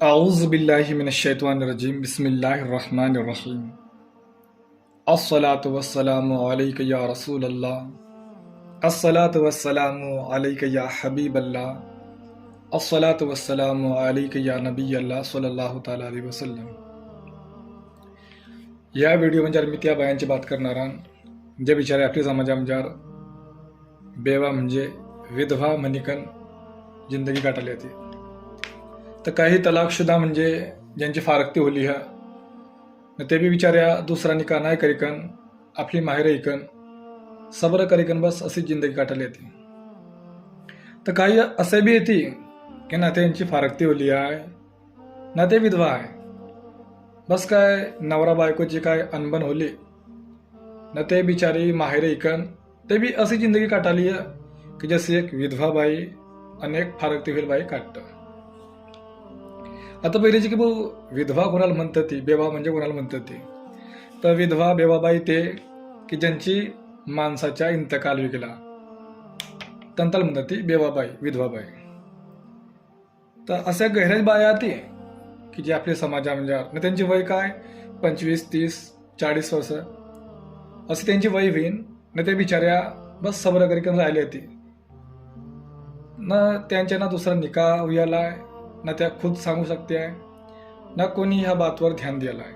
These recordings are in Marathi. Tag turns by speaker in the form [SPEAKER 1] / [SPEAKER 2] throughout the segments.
[SPEAKER 1] अऊज़ु बिल्लाहि मिनश्शैतानिर्रजीम बिस्मिल्लाहिर्रहमानिर्रहीम अस्सलातु वस्सलामु अलैका या रसूलल्लाह अस्सलातु वस्सलामु अलैका या हबीबल्लाह अस्सलातु वस्सलामु अलैका या नबियल्लाह सल्लल्लाहु ताला अलैहि वसल्लम। या व्हिडिओमध्ये मी त्या बायांची बात करणार आहे जे बिचारे आपल्या समाजामध्ये बेवा म्हणजे विधवा म्हणिकन जिंदगी काटाली होती। तर काही तलाकशुदा म्हणजे ज्यांची फारकती होली हा ते बी बिचाऱ्या दुसरा निकाह नाही करिकन आपली माहेर ऐकन सबर करिकन बस अशी जिंदगी काटाली होती। तर काही असे बी येते की ना त्यांची फारकती होली आहे ना ते विधवा आहे, बस काय नवरा बायकोची काय अनबन होली ना ते बिचारी माहेर ऐकन ते बी अशी जिंदगी काटाली आहे की जशी एक विधवा बाई अनेक फारकती होईल बाई काटतं। आता पहिलीची की भाऊ विधवा कोणाला म्हणतात ती, बेवा म्हणजे कोणाला म्हणतात ती, तर विधवा बेवाबाई ते की ज्यांची माणसाच्या इंतकाल विकला तंताला म्हणतात ती बेवाबाई विधवाबाई। तर अशा गैऱ्याच बाया ती की जे आपल्या समाजामध्ये त्यांची वय काय 25, 30, 40 वर्ष अशी त्यांची वय होईन ना ते बिचाऱ्या बस सबर करीकन राहिले होती ना त्यांच्या ना दुसरा निकाह व्हायला ना त्या खुद सांगू शकते आहे ना कोणी ह्या बातवर ध्यान द्यायला आहे।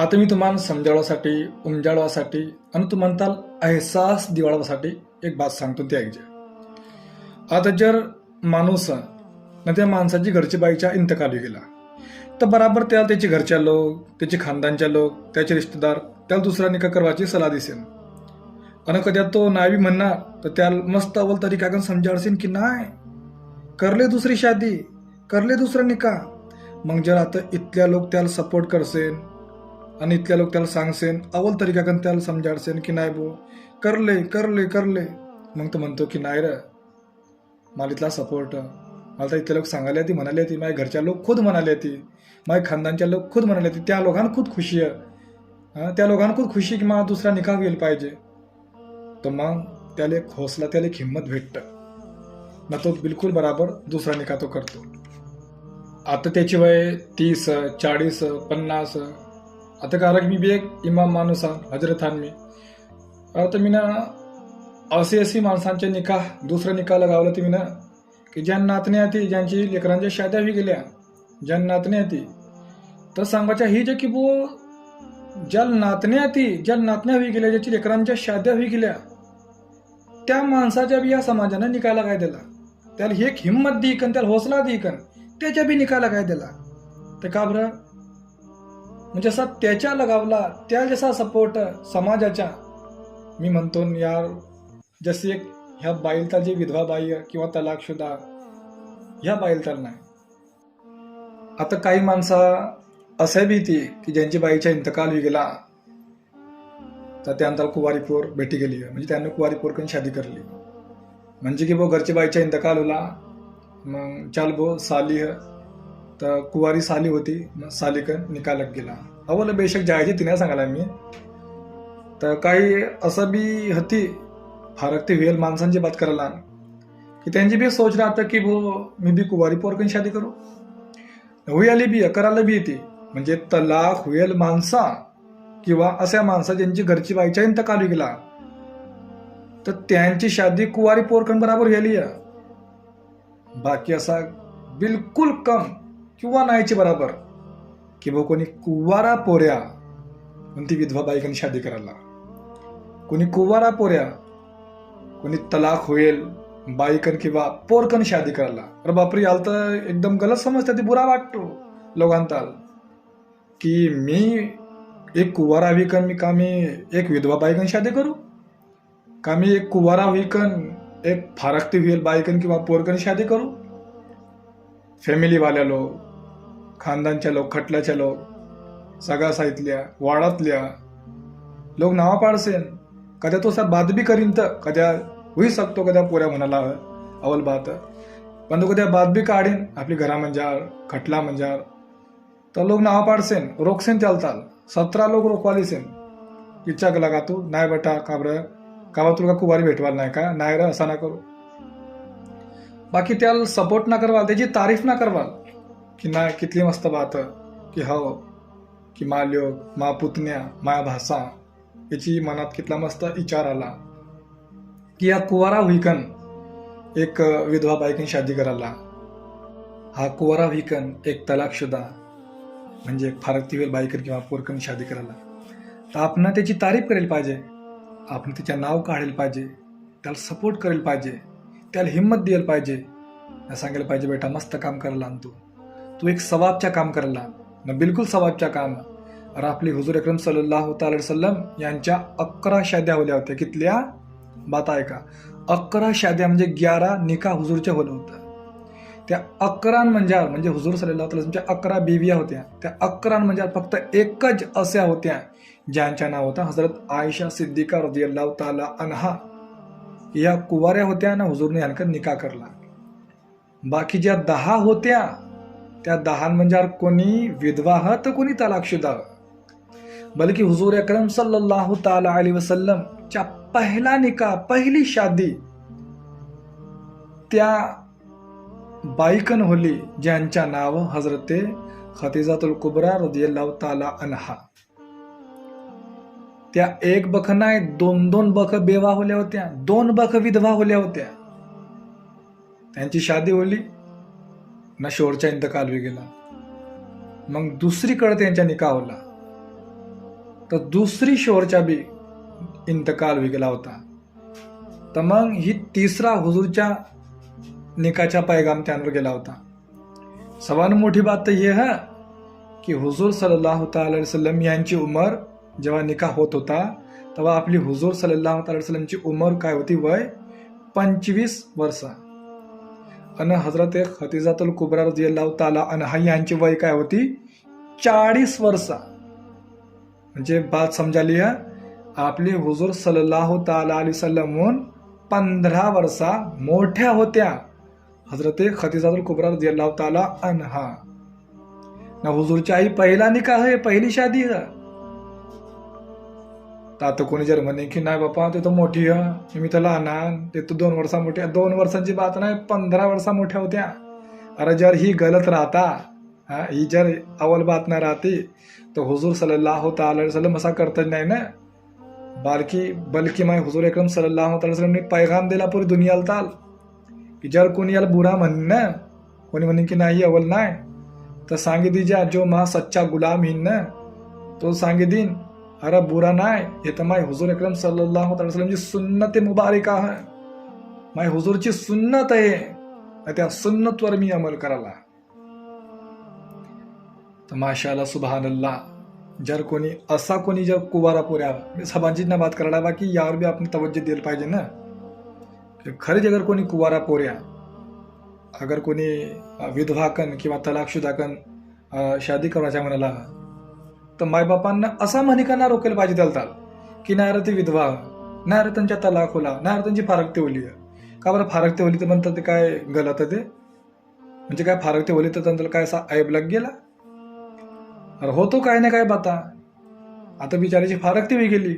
[SPEAKER 1] आता मी तुम्हाला समजावण्यासाठी उमजावण्यासाठी आणि तुम्हाला अहसास दिवाळासाठी एक बात सांगतो ते ऐकजे। आता जर माणूस ना त्या माणसाची घरची बाईच्या इंतकाली गेला तर बराबर त्याला त्याची घरच्या लोक त्याची खानदानच्या लोक त्याचे रिश्तेदार त्याला दुसरा निकाह करवायची सलाह दिसेल आणि कधी तो नाही म्हणणार तर त्याला मस्त अव्वल तरी काय समजावशील की नाही करले दुसरी शादी करले दुसरा निकाह। मग जर आता इथल्या लोक त्याला सपोर्ट करसेन आणि इथल्या लोक त्याला सांगसेन अव्वल तरीका त्याला समजाडसेन की नाही बो करले करले करले मग तो म्हणतो की नाही रे मला इथला सपोर्ट मला तर इथले लोक सांगायला ती म्हणाली ती माझ्या घरच्या लोक खुद म्हणाले ती माझ्या खानदानच्या लोक खुद म्हणाले ती त्या लोकांना खुद खुशी आहे त्या लोकांना खुद खुशी की मला दुसरा निकाह गेला पाहिजे। तर मग त्याला एक हौसला त्याला एक हिंमत भेटतं ना तो बिलकुल बराबर दुसरा निकाह तो करतो। आता त्याची वय 30, 40, 50 आता कारण मी बी एक इमाम माणूस आहे हजरत मी आता मी ना अशी माणसांचे निकाह दुसरं निकाह लगावलं ते मी ना की ज्या नातण्या ती ज्यांची लेकरांच्या शाद्या होई गेल्या ज्या नातण्या ती तर सांगायच्या ही जे की बो ज्या नातण्या होई गेल्या ज्याची लेकरांच्या शाद्या होई गेल्या त्या माणसाच्या बी या समाजाने निकाला काय दिला त्याला एक हिंमत दिकन त्याला हौसला दिकन त्याच्या बी निकाला काय दिला ते का बरं म्हणजे असा त्याच्या लगावला त्या जसा सपोर्ट समाजाच्या मी म्हणतो यार जशी एक ह्या बाईलता जी विधवा बाई किंवा तलाकशुदा ह्या बाईलता नाही। आता काही माणसा असे बी ती की ज्यांची बाईच्या इंतकाल होई गेला तर त्यानंतर कुवारी पोर भेटी गेली म्हणजे त्यांनी कुवारी पोर करून शादी करली म्हणजे की वो घरची बाईच्या इंतकाल होला मग चाल बो साली तर कुवारी साली होती मग सालीकन निकाह लग गेला अवल बेशक जायची तिने सांगायला मी। तर काही असं बी होती फारकती होईल माणसांची बात करायला की त्यांची बी सोच राहतं की वो मी बी कुवारी पोर करून शादी करू होई आली बी करायला बी येते म्हणजे तलाक होईल माणसा किंवा अशा माणसा ज्यांची घरची बाईच्या इंतकाल गेला तर त्यांची शादी कुवारी पोरकन बराबर झाली आहे। बाकी असा बिलकुल कम किंवा नाहीची बराबर की वो कोणी कुवारा पोऱ्या कोणती विधवा बाईकन शादी करायला कोणी कुवारा पोऱ्या कोणी तलाक होईल बाईकन किंवा पोरकन शादी करायला अरे बापरी आल तर एकदम गलत समजते ती बुरा वाटतो लोकांना की मी एक कुवारा विकन मी एक विधवा बाईकन शादी करू का मी एक कुवारा विकन एक फारकती होईल बाईकन किंवा पोरकन शादी करू। फॅमिली वाल्या लोक खानदानच्या लोक खटल्याच्या लोक सगळ्या साईतल्या वाडातल्या लोक नावा पाडसेन कद्या तो असा बात बी करीन तर कद्या होई सकतो कद्या पोऱ्या म्हणाला अवल बात पण तो कद्या बात बी काढीन आपली घरा मंजार खटला मंजार तर लोक नावा पाडसेन रोखसेन चालताल 17 लोक रोखवालीसेन इच्छा लगा तू नाही बेटा काबा तुला कुवारी भेटवाल नाही का नाही रे असा ना करू बाकी त्याला सपोर्ट ना करवाल त्याची तारीफ ना करवाल की नाही कितली मस्त बात की हो की मा लोक मा पुतण्या माया भाषा याची मनात कितला मस्त विचार आला की या कुवारा हुईकन एक विधवा बायकन शादी करायला. हा कुवारा हुईकन एक तलाकशुदा म्हणजे एक फारकती वेळ बायकन किंवा पोरकन शादी करायला. तर आपण त्याची तारीफ करायला पाहिजे, आपण त्याच्या नाव काढायला पाहिजे, त्याला सपोर्ट करायला पाहिजे, त्याला हिंमत द्यायला पाहिजे, सांगायला पाहिजे बेटा मस्त काम करायला तू एक सवाबच्या काम करायला ना, बिलकुल सवाबच्या काम. अरे आपली हुजूर अकरम सल्लल्लाहु अलैहि वसल्लम यांच्या 11 शाद्या होल्या होत्या. कितल्या बात आहे का? 11 शाद्या म्हणजे 11 निकाह हुजूरच्या होलं होतं. त्या 11 म्हणजे हुजूर सल्लल्लाहु अलैहि वसल्लमच्या 11 बीविया होत्या. त्या 11 म्हणजे फक्त एकच अशा होत्या ज्यांच्या नाव होता हजरत आयशा सिद्दीका रदियल्लाहु ताला अन्हा. या कुवाऱ्या होत्या ना, हुजूरने यांना निकाह करला. बाकी ज्या 10 होत्या त्या 10 म्हणजे कोणी विधवा तर कोणी तलाकशुदा. बल्कि हुजूर अकरम सल्लल्लाहु ताला अलैहि वसल्लम च्या पहिला निकाह पहिली शादी त्या बायकन होली ज्यांच्या नाव हजरते खदिजातुल कुबरा रदियल्लाहु ताला अन्हा. त्या एक बख नाही 2 बख बेवा होल्या होत्या, 2 बख विधवा होल्या होत्या. त्यांची शादी होली ना, शेवटचा इंतकाल बी गेला. मग दुसरीकडे त्यांचा निकाह होला तर दुसरी शेवटचा बी इंतकाल बी गेला होता. तर मग ही तिसरा हुजूरच्या निकाच्या पैगाम त्यांवर गेला होता. सवान मोठी बात तर हे है की हुजूर सल्लल्लाहु अलैहि वसल्लम यांची उमर जेव्हा निकाह होत होता तेव्हा आपली हुजूर सल्लल्लाहु अलैहि वसल्लमची उमर काय होती? वय 25 वर्ष. आणि हजरत खदिजातुल कुबरा रदियल्लाहु ताला अन्हा यांची वय काय होती? 40 वर्ष. म्हणजे बात समजाली है, आपली हुजूर सल्लल्लाहु ताला अलैहि वसल्लम 15 वर्षा मोठ्या होत्या हजरत खदिजातुल कुबरा रदियल्लाहु ताला अन्हा. ना हुजूरची आई पहिला निकाह आहे, पहिली शादी है. आता कोणी जर म्हणे की नाही बापा ते तर मोठी आहे, मी तर लहान आहे, ते तर 2 वर्षा मोठ्या. 2 वर्षांची बात नाही, 15 वर्षा मोठ्या होत्या. अरे जर ही गलत राहता, ही जर अवल बात नाही राहती तर हुजूर सल्लल्लाहु अलैहि वसल्लम असा करतच नाही ना. बल्कि मैं हुजूर अकरम सल्लल्लाहु अलैहि वसल्लम ने पैगाम दिला पूरी दुनियाला ताल की जर कोणी याला बुरा म्हणणं, कोणी म्हणे की नाही अवल नाही, तर सांगी दीजा जो मा सच्चा गुलाम हिन ना तो सांगी दिन अरे बुरा नाही, हे तर माय हुजूर अकरम सल्लल्लाहु अलैहि वसल्लमची सुन्नत मुबारका आहे, माय हुजूरची सुन्नत आहे, त्या सुन्नतवर मी अमल करायला. तर माशाअल्लाह सुबहानल्लाह. जर कोणी असा कोणी जर कुवारा पोऱ्या सभांची ना बात करायला, बाकी यावर भी आपण तवज्जो द्यायला पाहिजे ना. खरेच अगर कोणी कुवारा पोऱ्या अगर कोणी विधवाकन किंवा तलाकशुदाकन शादी करायच्या म्हणाला तर मायबापांना असा म्हणिकांना रोकेल पाहिजे त्याला की नाही रे ती विधवा, नाही रे त्यांच्या तलाक होला, नाही रे त्यांची फारकती होली. का बरं फारकती होली तर म्हणतात ते काय गलत ते? म्हणजे काय फारकती होली तर त्यांना काय असा ऐब लग गेला? अरे होतो काय ना काय बाता. आता बिचारीची फारकती होई गेली,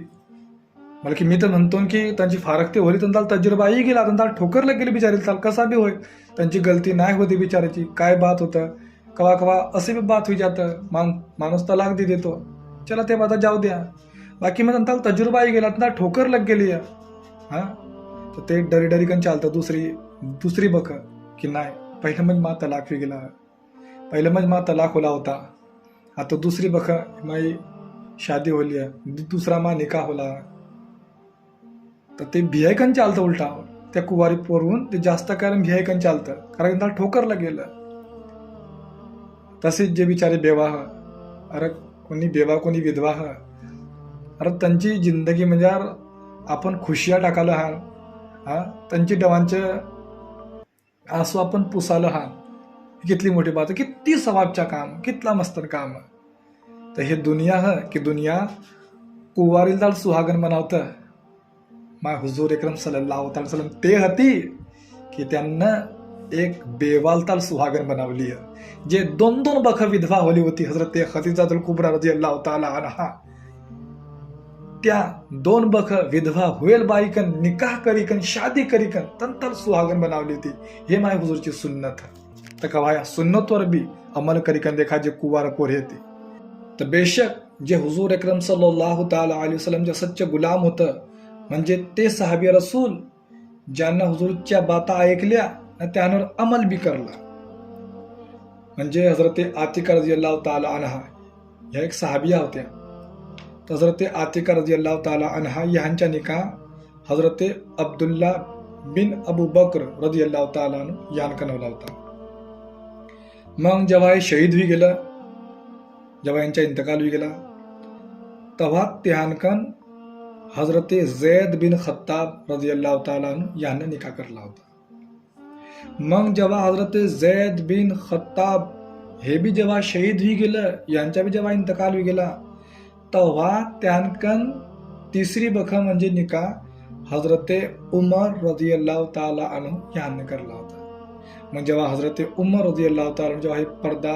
[SPEAKER 1] बल्कि मी तर म्हणतो की त्यांची फारकती होली तर त्याला तजुर्बाही गेला, त्याला ठोकर लग गेली बिचारी. त्याला कसा बी होय, त्यांची गलती नाही होती बिचाराची, काय बात होतं. कवा कवा असे भी बात होई जातं, माणूस तलाक दे देतो, चला ते बाता जाऊ द्या. बाकी मग त्याला तजुर्बाही गेला, त्याला ठोकर लग गेली. तर ते डरी डरी कन चालतं दुसरी बख की नाही पहिलं म्हणजे मा तलाक होई गेला, पहिलं म्हणजे मा तलाक होला होता, आता दुसरी बख माई शादी होली आहे, दुसरा मा निकाह होला. तर ते भियायकन चालतं उलटा. त्या कुवारी पोरवून ते जास्त कारण भियायकन चालतं, कारण त्याला ठोकरला गेलं. तसेच जे बिचारे बेवाह, अरे कोणी बेवा कोणी विधवा, अरे त्यांची जिंदगी म्हणजे आपण खुशिया टाकालं हा, त्यांची डवांचे आसू आपण पुसालं हा. कितली मोठी बात, किती सवाबच्या काम, कितला मस्त काम. तर हे दुनिया है की दुनिया कुवारील दाल सुहागन बनावतं. माय हुजूर अकरम सल्लल्लाहु अलैहि वसल्लम ते हती की त्यांना एक बेवालताल सुहागन बनवली आहे, जे 2 बख विधवा होली होती हजरत खदिजातुल कुबरा रदियल्लाहु ताला अन्हा. त्या 2 बख विधवा होईल बाईकन निकाह करीकन शादी करीकन तंतर सुहागन बनवली होती. हे माय हुजूरची सुन्नत. तर कवा सुन्नतवर बी अमल करी कन देखा जे कुवार कोरे थे. तर बेशक जे हुजूर अकरम सल्लल्लाहु ताला अलैहि वसल्लम जे सच्चे गुलाम होतं म्हणजे ते सहाबी रसूल ज्यांना हुजूरच्या बाता ऐकल्या आणि त्यावर अमल बी करला. म्हणजे हजरत आतिका रदियल्लाहु ताला अन्हा ह्या एक सहाबिया होत्या. तर हजरत आतिका रदियल्लाहु ताला अन्हा यांच्या निकाह हजरत अब्दुल्ला बिन अबू बकर रदियल्लाहु ताला अन्हु यान कनवला होता. मग जेव्हा हे शहीद होई गेलं, जेव्हा यांचा इंतकाल होई गेला, तेव्हा त्यानकन हजरत जैद बिन खत्ताब रदियल्लाहु ताला अन्हु यांना निकाह करला होता. मग जेव्हा हजरत जैद बिन खत्ताब हे बी जेव्हा शहीद होई गेलं, यांचा बी जेव्हा इंतकाल होई गेला, तेव्हा त्यानकन तिसरी बख म्हणजे निकाह हजरत उमर रदियल्लाहु ताला अन्हु यांनी करला होता. मग जेव्हा हजरत उमर रदियल्लाहु ताला अन्हु जेव्हा हे पर्दा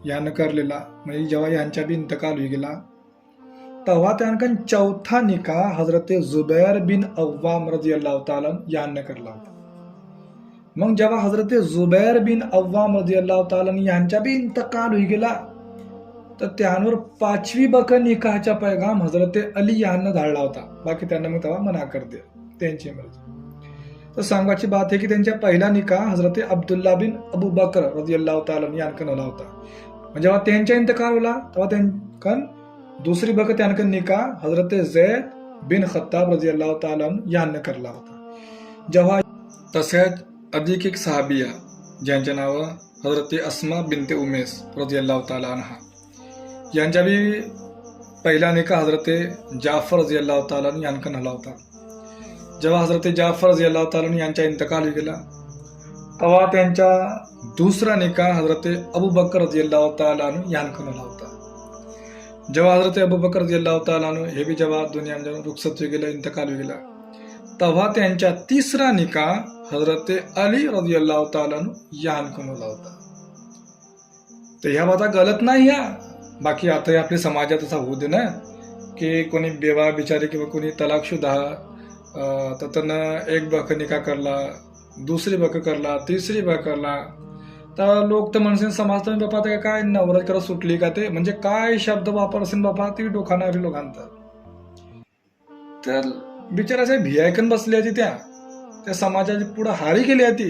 [SPEAKER 1] यानं करलेला, म्हणजे जेव्हा यांचा बी इंतकाल होई गेला, तेव्हा त्यानकन चौथा निकाह हजरत जुबैर बिन अव्वाम रदियल्लाहु ताला यांनी करला होता. मग जेव्हा हजरत जुबैर बिन अव्वाम रदियल्लाहु ताला यांचा बी इंतकाल होई गेला, तर त्यावर पाचवी बक निकाहचा पैगाम हजरत अली यांना धाडला होता. बाकी त्यांना मग तेव्हा मना कर दे, त्यांची मर्जी. तर सांगायची बात आहे की त्यांच्या पहिला निकाह हजरत अब्दुल्ला बिन अबू बकर रदियल्लाहु ताला यांकन होला होता. म्हणजे जेव्हा त्यांचा इंतकाल होला, तेव्हा त्यांकन दुसरी बक त्यांकन निकाह हजरत जैद बिन खत्ताब रदियल्लाहु ताला यांना करला होता. जेव्हा तसेच अधिक एक सहाबिया ज्यांचे नाव हजरत अस्मा बिनते उमेस रदियल्लाहु ताला अन्हा यांच्या बी पहिला निकाह हजरत जाफर रदियल्लाहु ताला यांकन हला होता. जेव्हा हजरत जाफर रदियल्लाहु ताला यांचा इंतकाल होई गेला, तेव्हा त्यांचा दुसरा निकाह हजरत अबू बकर रदियल्लाहु ताला यांकन हला होता. जेव्हा हजरत अबू बकर रदियल्लाहु ताला हे बी जेव्हा दुनियामध्ये रुखसत होई गेला, इंतकाल होई गेला, तेव्हा त्यांचा तिसरा निकाह हजरत अली रदियल्लाहु ताला यांकन हला होता. तर ह्या बाता गलत नाही या. बाकी आता आपल्या समाजात असा होऊ दे ना की कोणी बेवा बिचारी किंवा कोणी तलाकशुदा तर त्यानं एक बक निकाह करला, दुसरी बक करला, तिसरी बक करला, तर लोक तर म्हणसे समाज तर बापा काय नवरच करत सुटली का ते, म्हणजे काय शब्द वापरसेन बापा ती डोखाणारी लोकांत. तर बिचाराच्या भियायकन बसली होती त्या समाजाची पुढे हारी गेली होती.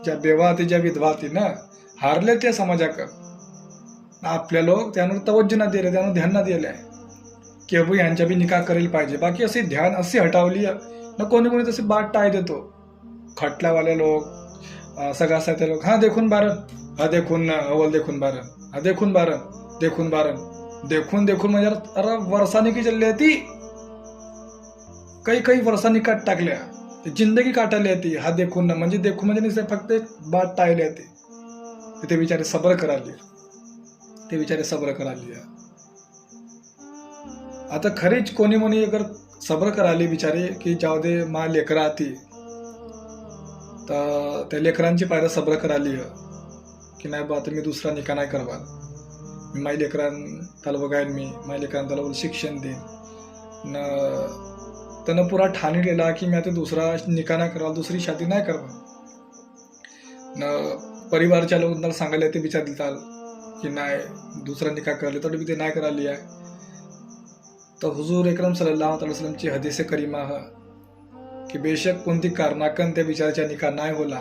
[SPEAKER 1] ज्या बेवा ती ज्या विधवा ती ना हारल्या त्या समाजाक. आपल्या लोक त्यावर तवज्जो ना दिले, त्यावर ध्यान ना दिले की अबू यांच्या बी निकाह करेल पाहिजे. बाकी असे ध्यान अशी हटावली ना, कोणी कोणी तशी बाट टाय देतो. खटल्यावाले लोक, सगळा साथे लोक, हा देखून बारन, हा देखून अवल देखून बारन, हा देखून बारन, देखून बारन, देखून देखून म्हणजे अरे वर्षाने की चालली ती, काही वर्षांनी काट टाकल्या, जिंदगी काटायला येते. हा देखून ना म्हणजे देखून म्हणजे निश्चय फक्त एक बाट टाळली येते. ते बिचारे सब्र कराली, ते बिचारे सब्र कराली. आता खरीच कोणी मोनी अगर सब्र कराली बिचारे की जाऊ दे मा लेकरा ती, तर त्या लेकरांची पायऱ्या सब्र कराली की नाही बा आता मी दुसरा निकाह नाही करवा, मी माझ्या लेकरां त्याला बघायन, मी माझ्या लेकरांना त्याला शिक्षण देईन न. त्यानं पुरा ठाणलेला की मी आता दुसरा निकाह नाही करवा, दुसरी शादी नाही करवा न. परिवारच्या लोकांना सांगायला ते विचार देतात की नाही दुसरा निकाह करले तर बी ते नाही कराली आहे. तर हुजूर अकरम सल्लल्लाहु अलैहि वसल्लमची हदीस करीमा है की बेशक कोणती कारणाकन त्या बिचाराच्या निकाह नाही होला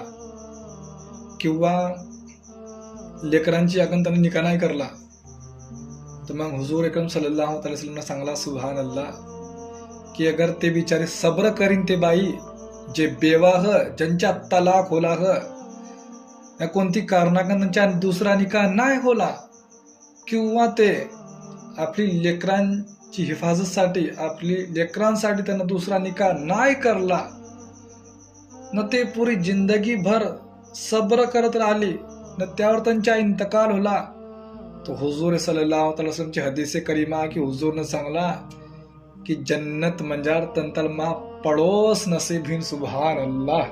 [SPEAKER 1] किंवा लेकरांची अकन त्याने निकाह नाही करला, तर मग हुजूर अकरम सल्लल्लाहु अलैहि वसल्लम सांगला सुभान अल्लाह की अगर ते बिचारे सब्र करीन ते बाई जे बेवाह ज्यांच्या तलाक होला ह, कोणती कारणाकन त्यांच्या दुसरा निकाह नाही होला किंवा ते आपली लेकरांची हिफाजतसाठी, आपली लेकरांसाठी त्यांना दुसरा निकाह नाही करला न, ते पुरी जिंदगी भर सब्र करत राहिली न, त्यावर त्यांचा इंतकाल होला, तो हुजूर सल्लल्लाहु अलैहि वसल्लमची हदीस करीमा की हुजूरने सांगला कि जन्नत मंजार तंतल मा पड़ोस नसीब हिन. सुभान अल्लाह.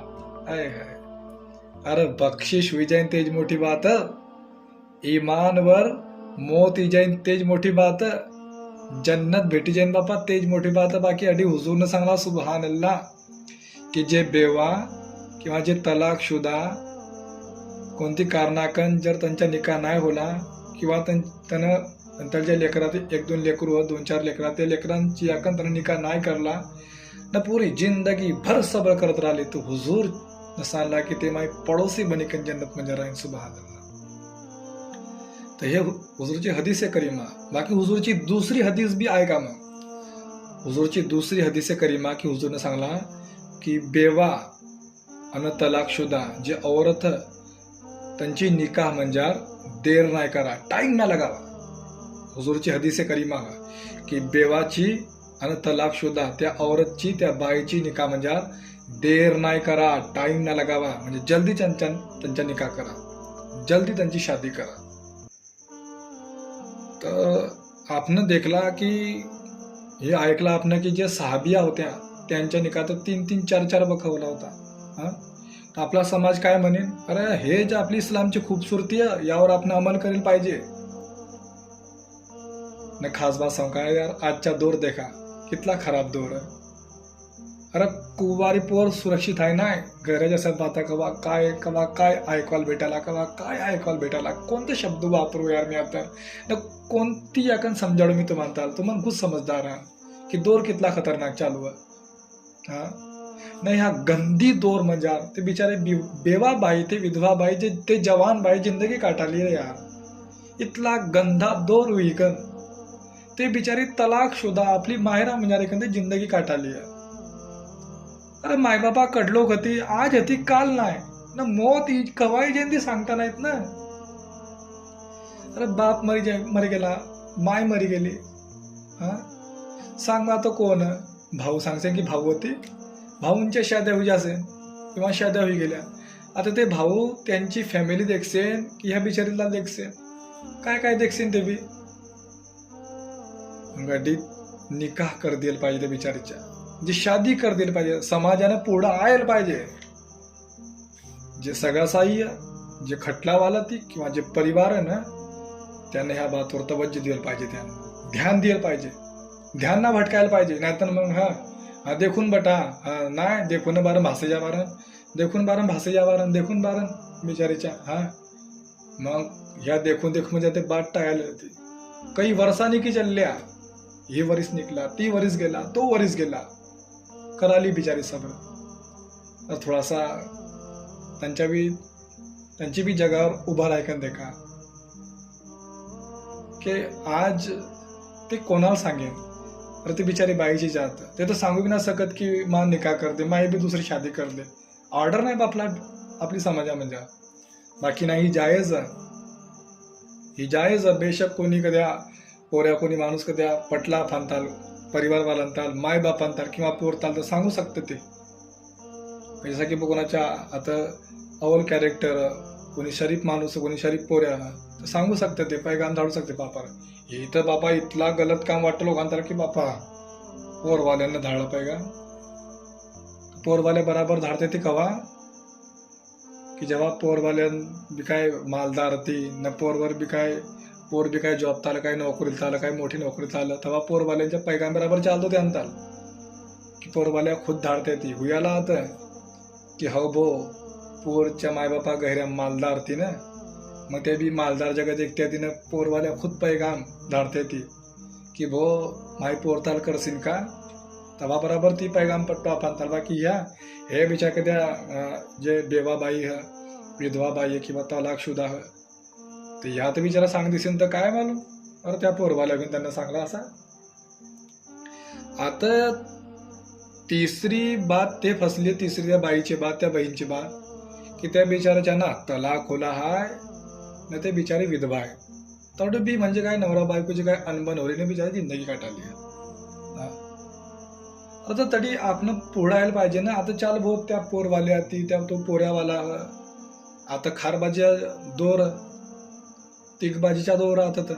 [SPEAKER 1] अरे बख्शिश हुई जाए तेज मोठी बात, ईमान वर मौत ही जाए तेज मोठी बात, जन्नत भेटी जाईन बापा तेज मोठी बात. बाकी अडी हुजूरने सांगला सुभान अल्लाह की जे बेवा किंवा जे तलाक शुदा कोणती कारणाकन जर त्यांच्या निकाह नाही होला किंवा त्यानं त्यांच्या लेकरात 1-2 लेकरू 2-4 लेकरा त्या लेकरांची याकन त्यानं निकाह नाही करला न पूरी जिंदगी भर सबर करत राहिले तो हुजूर न सांगला की ते माई पड़ोसी बनिकन जन्नत में जराइन सुभान अल्लाह. तर हे हुजूरची हदीस आहे करीमा. बाकी हुजूरची दुसरी हदीस बी आहे का मग? हुजूरची दुसरी हदीस आहे करीमा की हुजूरने सांगला की बेवा अन तलाक शुदा जे औरत त्यांची निकाह म्हणजे देर नाही करा, टाइम ना लगावा. हुजूरची हदीस आहे करीमा की बेवाची आणि तलाक शुदा त्या औरतची त्या बाईची निकाह म्हणजे देर नाही करा, टाइम ना लगावा, म्हणजे जल्दी त्यांच्या निकाह करा, जल्दी त्यांची शादी करा. तर आपण देखला की हे ऐकलं आपण की जे सहाबिया होत्या त्यांच्या निकाह तर 3-3, 4-4 बखवला होता. तर आपला समाज काय म्हणेन, अरे हे जे आपली इस्लामची खूबसूरती आहे यावर आपण अमल करेल पाहिजे न. खास बात सांगू का यार, आजचा दौर देखा कितना खराब दौर आहे. अरे कुवारी पोर सुरक्षित आहे ना, घराच्या साथ बाता कवा काय ऐकवाल भेटायला कोणते शब्द वापरू यार मी आता न कोणती याकन समजावू मी तुम्हाला तुम्हाला खूप समजदार आहे की दौर कितना खतरनाक चालू आहे. हा नाही, हा गंदी दौर म्हणजे ते बिचारे बेवा बाई ते विधवा बाई जे ते जवान बाई जिंदगी काटाली रे यार. इतला गंदा दौर हुई कन ते बिचारी तलाक शुदा आपली माहेरा म्हणजे जिंदगी काटाली आहे. अरे मायबापा कडलोक होती, आज होती काल नाही ना, मौत ही कवाई जयंती सांगता नाहीत ना. अरे बाप मरी गेला, माय मरी गेली, हा सांग आता कोण? भाऊ सांगसे की भाऊ होती, भाऊंच्या शाद्या हुई असेल किंवा शाद्या होई गेल्या. आता ते भाऊ त्यांची फॅमिली देखसेन की ह्या बिचारीला देखसेन, काय देखसेन ते बी गड्डीत निकाह कर दिल पाहिजे त्या बिचारीच्या, जी शादी कर दिली पाहिजे, समाजाने पुढं आयल पाहिजे. जे सगळासाई जे खटलावाला ती किंवा जे परिवार आहे ना त्याने ह्या बातवर तवज्जो दिलं पाहिजे, त्यांना ध्यान दिलं पाहिजे, ध्यान ना भटकायला पाहिजे. नाहीतर मग हा देखून बटा नाही देखून बारं भासेजा बारन देखून बारन बिचारीच्या. हा मग ह्या देखून म्हणजे ते बाट टाळायला होती. काही वर्षांनी की चालल्या, ही वरीस निघला, ती वरीस गेला, तो वरीस गेला, कराली बिचारी सबर. थोडासा त्यांची बी जगावर उभा राहायला देखा की आज ते कोणाला सांगेन. अरे ती बिचारी बाईची जात ते तर सांगू बी ना सकत की मा निकाह कर दे, माई बी दुसरी शादी कर दे. ऑर्डर नाही बापला आपली समाजामध्ये. बाकी नाही ही जायज बेशक कोणी कद्या पोऱ्या कोणी माणूस कद्या पटला फानताल परिवारवाल्यांताल माय बापांताल किंवा पोरताल तर सांगू शकते ते. जसं की कोणाच्या आता अवल कॅरेक्टर कोणी शरीफ माणूस कोणी शरीफ पोऱ्या तर सांगू शकते ते, पैगाम धाडू शकते बापा हे तर बापा इतला गलत काम वाटतं लोकांना की बापा पोरवाल्यांना धाडलं पाहिजे. पोरवाल्या बराबर धाडते ते कवा की जेव्हा पोरवाल्यां बी काय मालदार ती न पोरवर बी काय पोर बी काय जॉब तालं काय नोकरीला आलं काय मोठी नोकरीत आलं तेव्हा पोरवाल्यांच्या पैगाम बराबर चालतो ते आणताल की पोरवाल्या खुद धाडते ती हुयाला आता की हो भो पोरच्या मायबापा गैऱ्या मालदार ती ना, मग ते बी मालदार जगत एकट्या तिनं पोरवाल्या खुद पैगाम धाडते ती की भो माय पोरताल करसीन का, तेव्हा बराबर ती पैगाम पट्टो आपण ताल. बाकी ह्या हे बिचार कद्या जे बेवाबाई ह विधवा बाई किंवा तलाक शुदा ह तर ह्या तर बिचारा सांग दिसेन तर काय मालूम. अरे त्या पोरवाल्या घेऊन त्यांना सांगला असा. आता तिसरी बात ते फसली, तिसरी त्या बाईची बात त्या बहीणची बात की त्या बिचाराच्या ना तलाक होला हाय ना ते बिचारी विधवा आहे. तेवढं बी म्हणजे काय नवरा बायकोची काय अनबन होईने बिचारी जिंदगी काटाली आहे. आता तरी आपण पुढे यायला पाहिजे ना. आता चाल भाऊ त्या पोरवाल्या ती त्या तो पोऱ्यावाला आता खारबाजी दोर तिकबाजीच्या दोर आता तर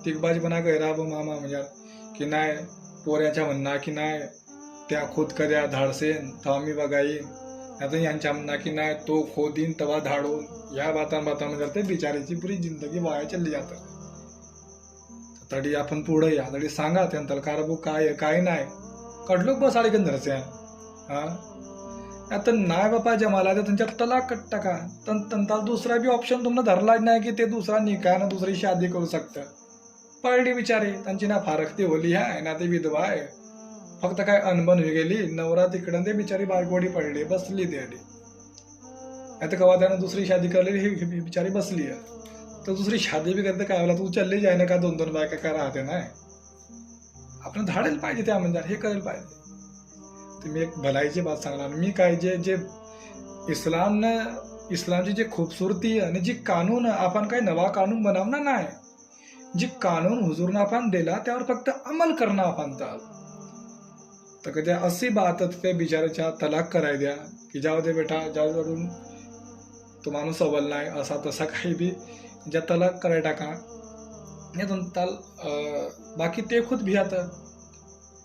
[SPEAKER 1] तिकबाजी बना गैरा बो मामा म्हणजे की नाही पोऱ्याच्या म्हणणं की नाही त्या खोद कर्या धाडसेन तेव्हा मी बघाईन, आता यांच्या म्हणणं की नाही तो खोदीन तेव्हा धाडून या बातांमध्ये ते बिचारीची पुरी जिंदगी वाया चालली जातात. तरी आपण पुढे या तरी सांगा त्यांना कारबू काय नाही कडलोक बस आडी धरसे. हा आता नाही बापा जमाला तर त्यांच्या तलाक टाका. त्यांचा दुसरा बी ऑप्शन तुम्हाला धरलाच नाही की ते दुसरा निकाह ना दुसरी शादी करू शकतं. पळली बिचारी, त्यांची ना फारकती होली आहे ना ती विधवा आहे. फक्त काय अनबन होई गेली, नवरा तिकडं ते बिचारी बायकोडी पडली बसली ती आधी. आता कवा त्यानं दुसरी शादी करली ही बिचारी बसली आहे. तर दुसरी शादी बी करते काय होला, तू चालली जाय ना का 2-2 बायका काय राहते नाही. आपण धाडेल पाहिजे त्या म्हणजे हे करायला पाहिजे. तुम्ही एक भलाईची बात सांगणार मी काय जे इस्लामची जी खूबसूरती आणि जी कानून आपण काही नवा कानून बनवणार नाही. जी कानून हुजूरनं आपण दिला त्यावर फक्त अमल करणं आपण तर कधी अशी बात त्या बिचाराच्या तलाक कराय द्या की जाऊ दे बेटा ज्यावरून तो माणूस अव्वल नाही असा तसा काही बी ज्या तलाक कराय टाका. बाकी ते खुद भी आता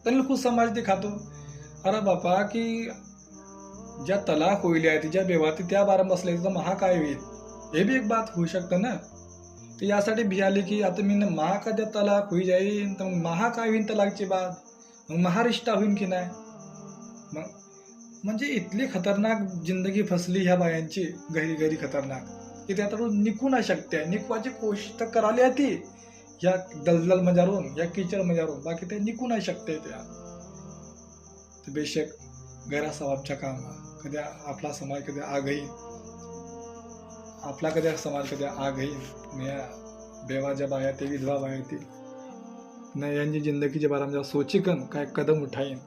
[SPEAKER 1] त्यांना खुद समाज दिखातो. अरे बापा की ज्या तलाक होईल आहे ज्या बेवाती त्या बारा बसले तर महा काय होईल हे बी एक बात होऊ शकतं ना. तर यासाठी भियाली की आता मी महा कद्या तलाक होई जाईन तर मग महा काय होईन तलाकची बात, मग महारिष्टा होईन की नाही. मग म्हणजे इतली खतरनाक जिंदगी फसली ह्या बायांची गहरी खतरनाक की त्या तर निघू नाही शकते. निघवायची कोशिश तर कराली ती या दलदल मजारून या कीचड मजारून, बाकी ते निघू नाही शकते त्या. तर बेशक गैरा सवाबच्या काम कधी आपला समाज कधी आगही आपला कधी समाज कधी आगही या बेवा ज्या बाया ते विधवा बाया ती न यांची जिंदगीच्या बारामध्ये सोचिकन काय कदम उठाईन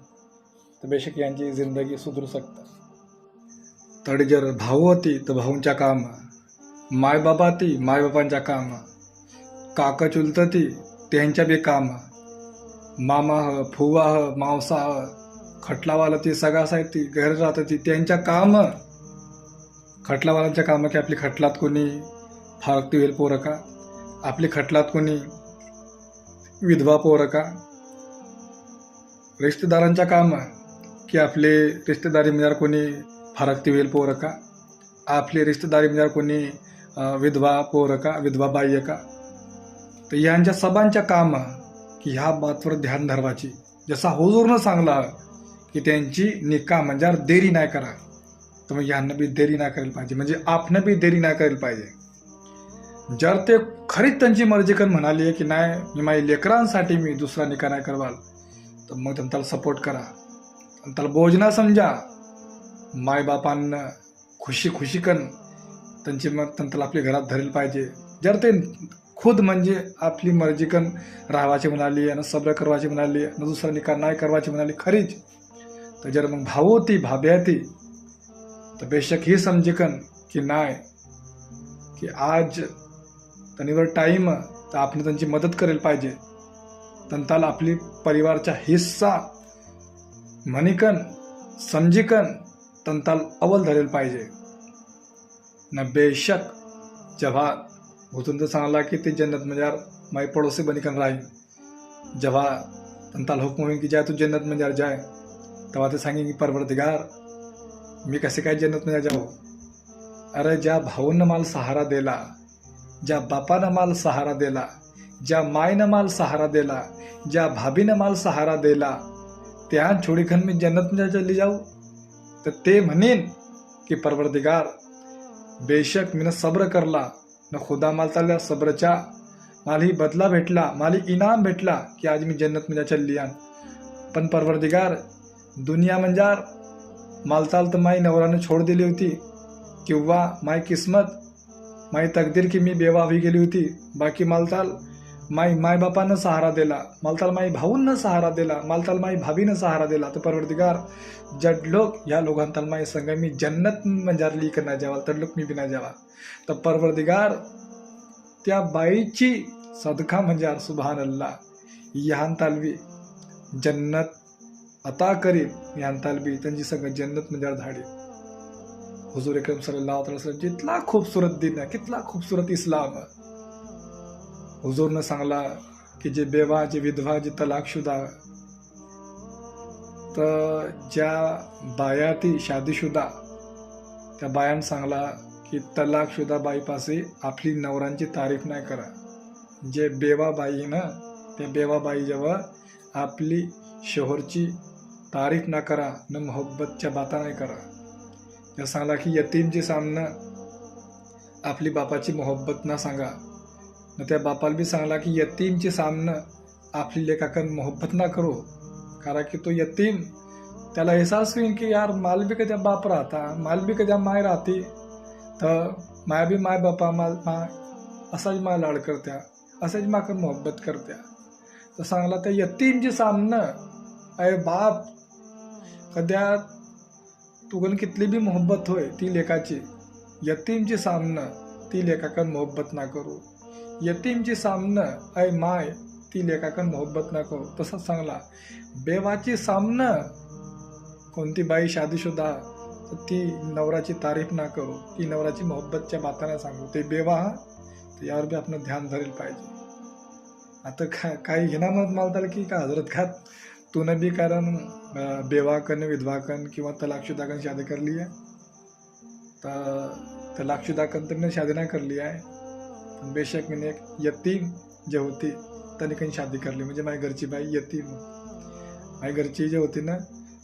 [SPEAKER 1] तर बेशक यांची जिंदगी सुधरू शकतं. तड जर भाऊ होती तर भाऊंच्या काम, मायबाबा ती मायबापांच्या काम, काका चुलत ती त्यांच्या बी काम, मामा ह फुवा ह मावसा ह खटलावाला ती सगळा ती घर राहत ती त्यांच्या काम. खटलावाल्यांच्या काम की आपली खटलात कोणी फारकती होईल पोरं का, आपली खटलात कोणी विधवा पोरं का. रिश्तेदारांच्या काम की आपले रिश्तेदारी मिळणार कोणी फारकती होईल पोरं का, आपली रिश्तेदारी मिळणार कोणी विधवा पोरं का विधवा बाई का. तर यांच्या सबांच्या काम की ह्या बातवर ध्यान धरवायची. जसा हुजूरनं सांगला की त्यांची निकाह म्हणजे देरी नाही करा, तर मग यांना बी देरी नाही करायला पाहिजे. म्हणजे आपणं बी देरी नाही करायला पाहिजे. जर ते खरीच त्यांची मर्जी कर म्हणाली आहे की नाही मी माझ्या लेकरांसाठी मी दुसरा निकाह नाही करवाल तर मग त्यांना सपोर्ट करा. त्याला बोज ना समजा. मायबापांना खुशी कन त्यांची मग त्यांना आपल्या घरात धरेल पाहिजे. जर ते खुद म्हणजे आपली मर्जी कन राहावाची म्हणाली आणि सब्र करवाची म्हणाली आणि दुसरा निकाह नाही करवाची म्हणाली खरीच, तर जर मग भाऊ होती भाभ्या ती तर बेशक ही समजिकन की नाही की आज त्यांनीवर टाईम तर आपण त्यांची मदत करेल पाहिजे. त्यांना आपली परिवारचा हिस्सा म्हणिकन समजिकन त्यांना अव्वल धरेल पाहिजे ना. बेशक जेव्हा होतून तर सांगला की ते जन्नत म्हणजे माई पडोसी बनिकन राहील. जेव्हा त्यांना हुक्म होईल की जाय तू जन्नत म्हणजे जाय, तेव्हा ते सांगेन की परवरदिगार मी कसे काय जन्नत मध्ये जाऊ. अरे ज्या भाऊनं माल सहारा दिला, ज्या बापानं माल सहारा दिला, ज्या मायनं माल सहारा दिला, ज्या भाभीनं माल सहारा दिला, त्या छोडीखन मी जन्नत मध्ये चली जाऊ. तर ते म्हणेन की परवरदिगार बेशक मीनं सब्र करला न खुदा माल चालल्या सब्रच्या मालही बदला भेटला, माली इनाम भेटला की आज मी जन्नत मध्ये चलली आण. पण परवरदिगार दुनिया म्हणजे मालचाल तर माई नवरानं छोड दिली होती किंवा माई किस्मत माई तकदीर की मी बेवा होई गेली होती. बाकी मालचाल माई बापानं सहारा दिला, मालचाल माई भाऊंनं सहारा दिला, मालचाल माई भाभीनं सहारा दिला. तर परवरदिगार जड लोक या लोकांना माई संग मी जन्नत मंजारली का नाही जावा तर लोक मी बी नाही जावा. तर परवरदिगार त्या बाईची सदका म्हणजे सुभान अल्लाह यहान तालवी जन्नत अता करीन यहान तालवी त्यांची संग जन्नत मंजार धाडी. हुजूर अकरम सल्लल्लाहु अलैहि वसल्लम जितला खूबसूरत दिन आहे, कितला खूबसूरत इस्लाम. हुजूरनं सांगला की जे बेवा जे विधवा जे तलाकशुदा तर ज्या बाया ती शादीशुदा त्या बायान सांगला की तलाकशुदा बाईपाशी आपली नवरांची तारीफ नाही करा. जे बेवा बाई ना ते बेवा बाई जेव्हा आपली शोहरची तारीफ ना करा न मोहब्बतच्या बाता नाही करा. या सांगला की यतीमची सामनं आपली बापाची मोहब्बत ना सांगा, न त्या बापाला बी सांगला की यतीमची सामनं आपली लेकाकन मोहब्बत ना करो, कारण की तो यतीम त्याला एहसास होईल की यार माल बी कद्या बाप राहता, माल बी कद्या माय राहते, तर माय बी माय बापा माय असाच माय लाड करत्या, असाच माकन मोहब्बत करत्या. तर सांगला त्या यतीमची सामनं अय बाप कद्या तुगन कितली बी मोहब्बत होय ती लेकाची, यतीमची सामनं ती लेकाकन मोहब्बत ना करू, यतीमची सामनं अय माय ती लेकाकन मोहब्बत ना करू. तसंच सांगला बेवाची सामनं कोणती बाई शादीशुदा तर ती नवराची तारीफ ना करू, ती नवराची मोहब्बतच्या बाताना सांगू, ते बेवा हा, तर यावर बी आपण ध्यान धरेल पाहिजे. आता काही घेणार मत मालताल की का हजरत खात तूने भी कारण बेवाकन विधवाकन किंवा तलाकशुदाकन शादी कर ली है, तर तलाकशुदाकन तर मैंने शादी ना कर लिया है, बेशक मैंने एक यतीम जे होती त्यांनी शादी कर ली, म्हणजे माझ्या घरची बाई यतीम, माझ्या घरची जे होती ना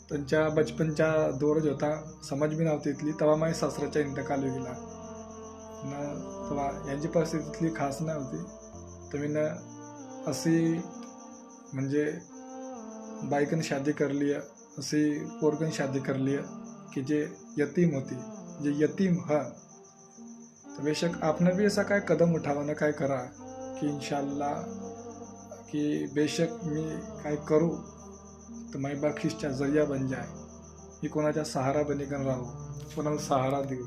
[SPEAKER 1] त्यांच्या बचपनच्या दौरच होता, समज बी नव्हती इथली, तेव्हा माझ्या सासऱ्याचा इंतकाल गेला ना, तेव्हा यांची परिस्थिती इथली खास नाही होती, तर मी अशी म्हणजे बाईकन शादी कर लिया, अशी पोरकन शादी कर लिया की जे यतीम होती, जे यतीम हा. तर बेशक आपने भी ऐसा काय कदम उठावा ना काय करा की इंशाल्लाह की बेशक मी काय करू तर मैं बख्शिशचा जरिया बन जाए, मी कोणाचा सहारा बनिकन राहू, कोणाला सहारा देऊ.